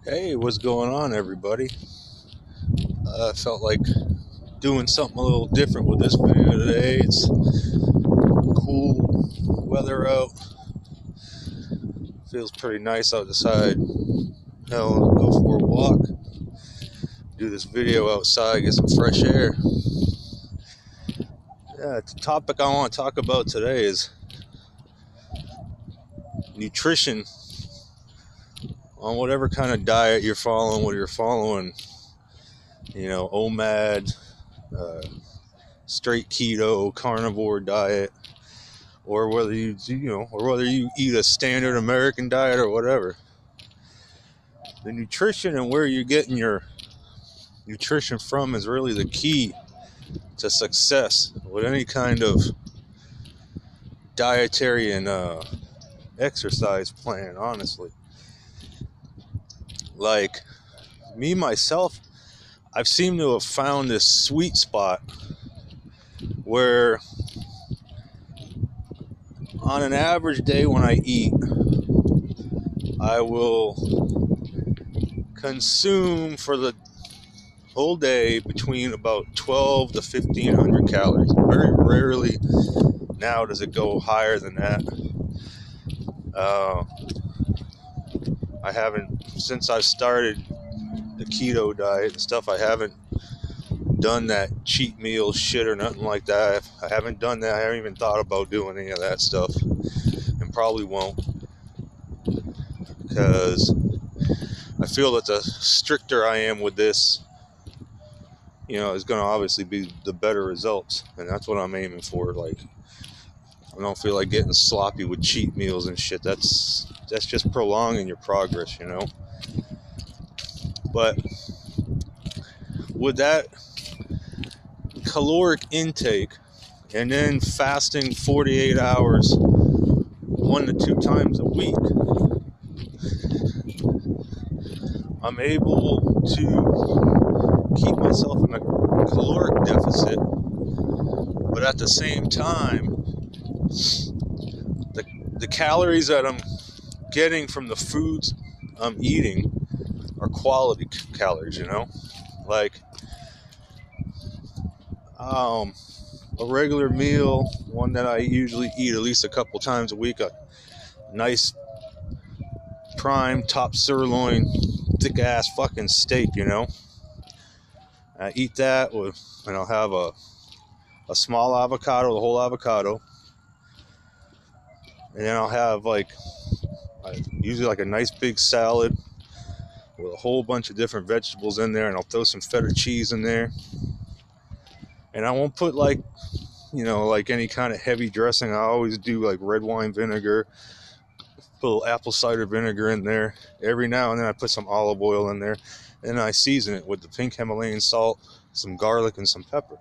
Hey, what's going on, everybody? I felt like doing something a little different with this video today. It's cool weather out. Feels pretty nice outside. Hell, I'll go for a walk. Do this video outside, get some fresh air. Yeah, the topic I want to talk about today is nutrition on whatever kind of diet you're following, whether you're following, OMAD, straight keto, carnivore diet, or whether you eat a standard American diet or whatever. The nutrition and where you're getting your nutrition from is really the key to success with any kind of dietary and exercise plan, honestly. Like me, myself, I've seemed to have found this sweet spot where on an average day when I eat, I will consume for the whole day between about 12 to 1500 calories. Very rarely now does it go higher than that. I haven't, since I've started the keto diet and stuff, I haven't done that cheat meal shit or nothing like that. I haven't done that. I haven't even thought about doing any of that stuff, and probably won't, because I feel that the stricter I am with this, is going to obviously be the better results, and that's what I'm aiming for. Like, I don't feel like getting sloppy with cheat meals and shit. That's just prolonging your progress, But with that caloric intake and then fasting 48 hours 1 to 2 times a week, I'm able to keep myself in a caloric deficit, but at the same time, the calories that I'm getting from the foods I'm eating are quality calories, like a regular meal, one that I usually eat at least a couple times a week, a nice prime top sirloin, thick ass fucking steak, I eat that and I'll have a small avocado, the whole avocado, and then I'll have usually like a nice big salad with a whole bunch of different vegetables in there, and I'll throw some feta cheese in there, and I won't put like any kind of heavy dressing. I always do like red wine vinegar, put a little apple cider vinegar in there. Every now and then I put some olive oil in there, and I season it with the pink Himalayan salt, some garlic, and some pepper.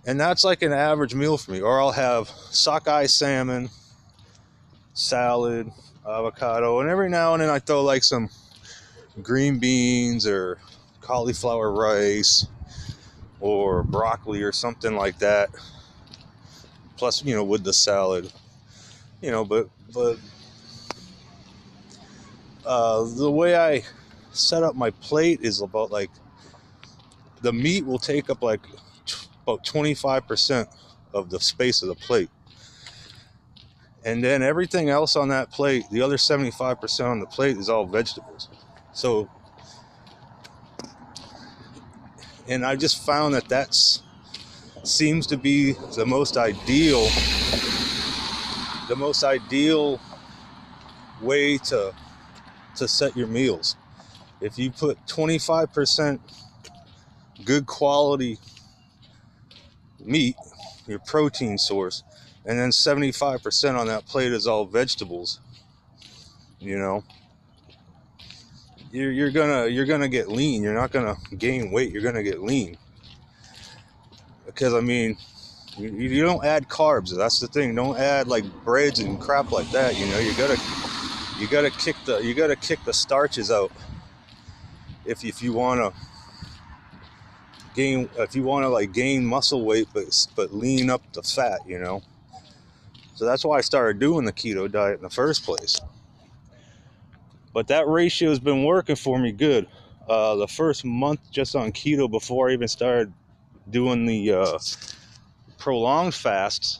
And that's like an average meal for me. Or I'll have sockeye salmon, salad, avocado, and every now and then I throw like some green beans or cauliflower rice or broccoli or something like that. Plus, with the salad, but the way I set up my plate is about like the meat will take up like about 25% of the space of the plate. And then everything else on that plate, the other 75% on the plate is all vegetables. So, and I just found that seems to be the most ideal way to set your meals. If you put 25% good quality meat, your protein source, and then 75% on that plate is all vegetables, you're gonna get lean. You're not gonna gain weight. You're gonna get lean, because you don't add carbs. That's the thing. Don't add like breads and crap like that. You gotta kick the starches out if you wanna gain muscle weight, but lean up the fat. So that's why I started doing the keto diet in the first place. But that ratio has been working for me good. The first month just on keto before I even started doing the prolonged fasts,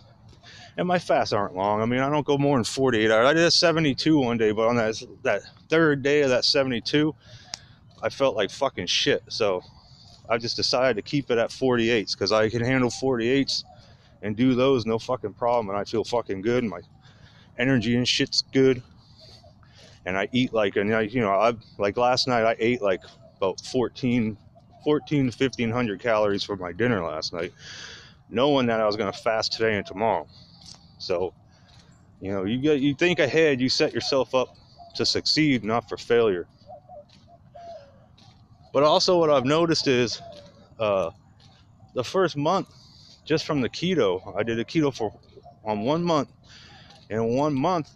and my fasts aren't long. I mean, I don't go more than 48 hours. I did a 72 one day, but on that third day of that 72, I felt like fucking shit. So I just decided to keep it at 48s because I can handle 48s and do those no fucking problem, and I feel fucking good, and my energy and shit's good. And I eat like, and I like last night I ate like about 14 to 1500 calories for my dinner last night, knowing that I was going to fast today and tomorrow. So you think ahead, you set yourself up to succeed, not for failure. But also what I've noticed is the first month, just from the keto, I did a keto on 1 month. And in 1 month,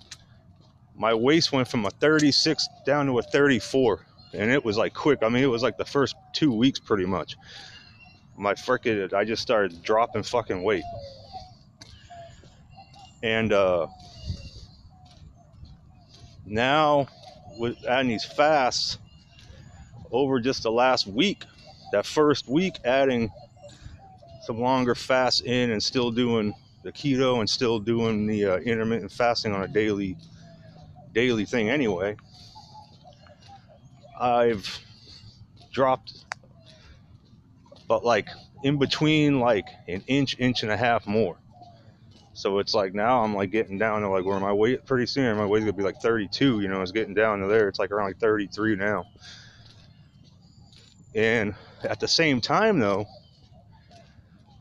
my waist went from a 36 down to a 34. And it was like quick. I mean, it was like the first 2 weeks pretty much. I just started dropping fucking weight. And now, with adding these fasts, over just the last week, that first week, adding some longer fasts in and still doing the keto and still doing the intermittent fasting on a daily thing anyway, I've dropped but like in between like an inch and a half more. So it's like now I'm like getting down to like where my weight, pretty soon my weight's gonna be like 32, it's getting down to there. It's like around like 33 now. And at the same time though,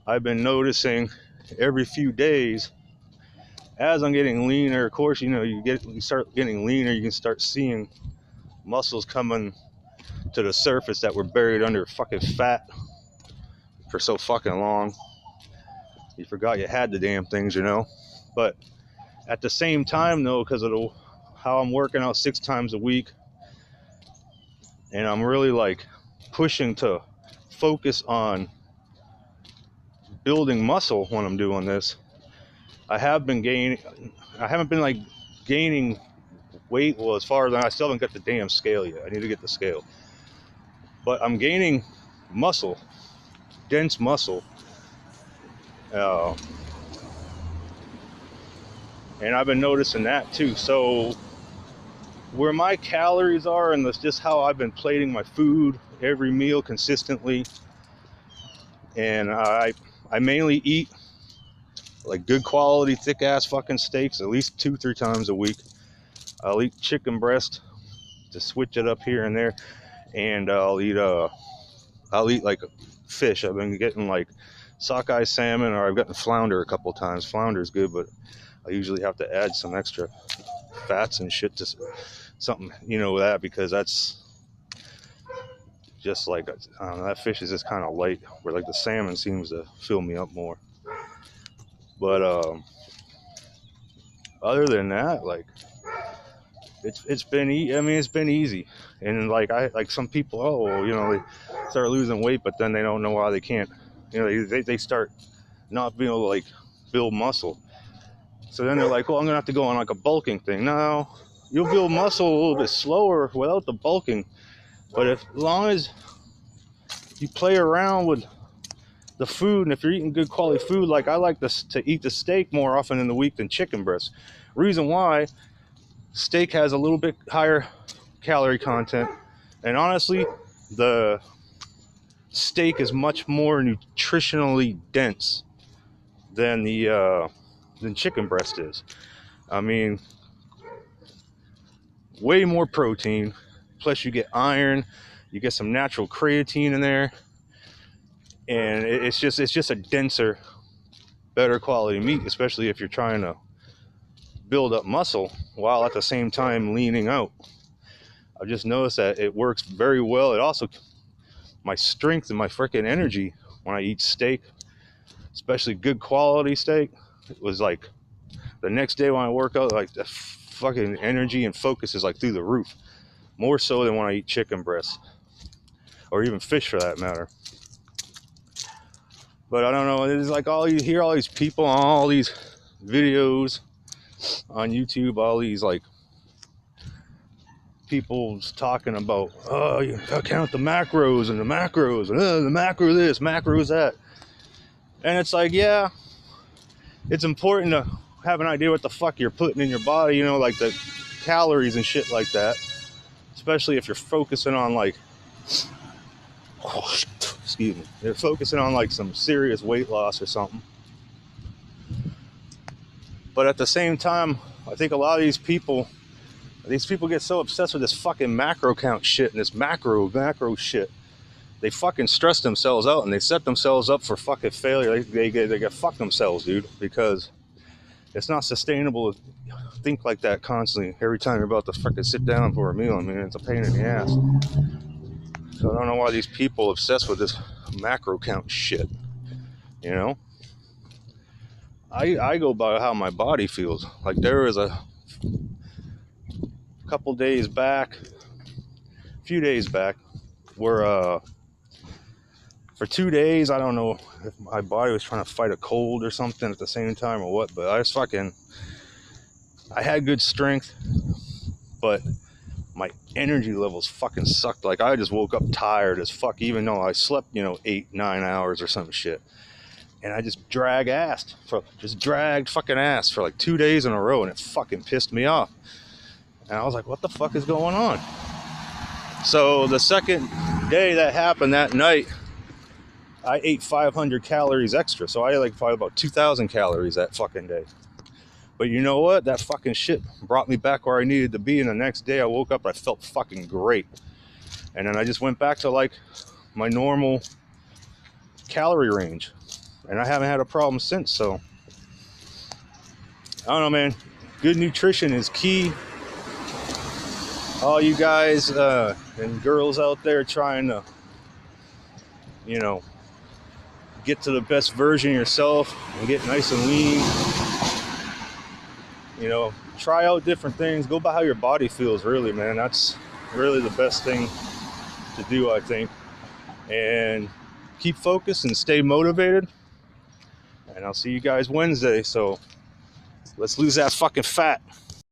I've been noticing every few days as I'm getting leaner, of course, you start getting leaner, you can start seeing muscles coming to the surface that were buried under fucking fat for so fucking long. You forgot you had the damn things, But at the same time, though, because of how I'm working out 6 times a week, and I'm really like pushing to focus on building muscle when I'm doing this, I haven't been like gaining weight. Well, as far as I still haven't got the damn scale yet. I need to get the scale. But I'm gaining muscle, dense muscle. And I've been noticing that too. So where my calories are, and that's just how I've been plating my food every meal consistently. And I mainly eat like good quality, thick ass fucking steaks at least 2-3 times a week. I'll eat chicken breast to switch it up here and there, and I'll eat like fish. I've been getting like sockeye salmon, or I've gotten flounder a couple times. Flounder's good, but I usually have to add some extra fats and shit to something, that, because that's just like, I don't know, that fish is just kind of light, where like the salmon seems to fill me up more. But other than that, like it's been easy. And like some people, they start losing weight, but then they don't know why they can't, they start not being able to like build muscle. So then they're like, well, I'm gonna have to go on like a bulking thing. No, you'll build muscle a little bit slower without the bulking. But as long as you play around with the food, and if you're eating good quality food, like I like to eat the steak more often in the week than chicken breast. Reason why, steak has a little bit higher calorie content, and honestly, the steak is much more nutritionally dense than than chicken breast is. I mean, way more protein, plus you get iron, you get some natural creatine in there, and it's just a denser, better quality meat, especially if you're trying to build up muscle while at the same time leaning out. I've just noticed that it works very well. It also, my strength and my freaking energy when I eat steak, especially good quality steak, it was like the next day when I work out, like the fucking energy and focus is like through the roof, more so than when I eat chicken breast or even fish for that matter. But I don't know, it's like you hear all these people on all these videos on YouTube, all these like people's talking about, oh, you gotta count the macros and the macros, and the macro this, macro that. And it's like, yeah, it's important to have an idea what the fuck you're putting in your body, you know, like the calories and shit like that. Especially if you're focusing on like, excuse me, you're focusing on like some serious weight loss or something. But at the same time, I think a lot of these people get so obsessed with this fucking macro count shit and this macro shit. They fucking stress themselves out and they set themselves up for fucking failure. They get fucked themselves, dude, because it's not sustainable to think like that constantly. Every time you're about to fucking sit down for a meal, I mean, it's a pain in the ass. So I don't know why these people are obsessed with this macro count shit, you know? I go by how my body feels. Like there was a few days back, where for 2 days, I don't know if my body was trying to fight a cold or something at the same time or what, but I had good strength, but my energy levels fucking sucked. Like I just woke up tired as fuck, even though I slept, 8-9 hours or some shit. And I just dragged fucking ass for like 2 days in a row, and it fucking pissed me off. And I was like, what the fuck is going on? So the second day that happened that night, I ate 500 calories extra. So I ate like probably about 2,000 calories that fucking day. But you know what? That fucking shit brought me back where I needed to be. And the next day I woke up, I felt fucking great. And then I just went back to like my normal calorie range. And I haven't had a problem since. So I don't know, man. Good nutrition is key. All you guys and girls out there trying to, get to the best version of yourself and get nice and lean. Try out different things. Go by how your body feels, really, man. That's really the best thing to do, I think. And keep focused and stay motivated. And I'll see you guys Wednesday. So let's lose that fucking fat.